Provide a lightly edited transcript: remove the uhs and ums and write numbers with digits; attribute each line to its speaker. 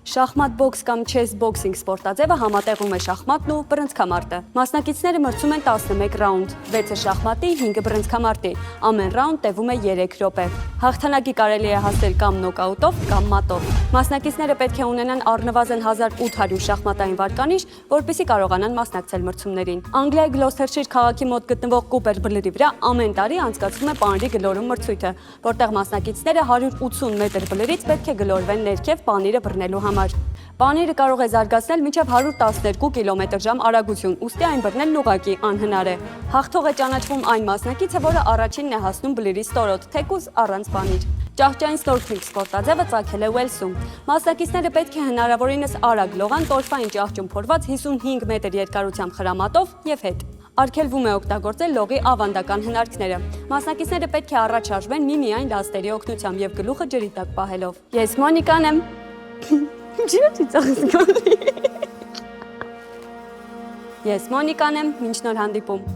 Speaker 1: Շախմատ բոքս կամ chess boxing սպորտաձևը համատեղում է շախմատն ու բռնցքամարտը։ Մասնակիցները մրցում են 11 ռաունդ, 6-ը շախմատի, 5-ը բռնցքամարտի։ Ամեն ռաունդ տևում է 3 րոպե։ Հաղթանակի կարելի է հասնել կամ նոկաուտով, կամ մատով։ Մասնակիցները պետք է ունենան առնվազն 1800 շախմատային վարկանիշ, որպեսզի կարողանան մասնակցել մրցումներին։ Անգլիայի Գլոսթերշիր քաղաքի մոտ գտնվող Կուպեր բլրի վրա ամեն տարի անցկացվում է պանիրի գլորում մրցույթը, որտեղ մասնակիցները 180 մետր բլրից պետք է գլորվեն ներքև պանիրը բռնելու համար։ Պանիրը կարող է զարգացնել մինչև 112 կմ/ժ արագություն, ուստի այն բռնելն ուղղակի անհնար է։ Հաղթող է ճանաչվում այն մասնակիցը, որը առաջինն է հասնում բլրի ստորոտ, թեկուզ առանց պանիր։ Ճահճային սնորքլինգ սպորտաձևը ծագել է Ուելսում։ Մասնակիցները պետք է հնարավորինս արագ լողան տորֆային ճահճում փորված 55 մետր երկարությամբ խրամատով եւ հետ։ Արգելվում է օգտագործել լողի ավանդական հնարքները։ Մասնակիցները պետք է առաջ շարժվեն միմիայն լաստերի օգնությամբ եւ գլուխը ջրի տակ պահելով։ Ես Մոնիկան եմ։ Ես Մոնիկան եմ, մինչ նոր հանդիպում։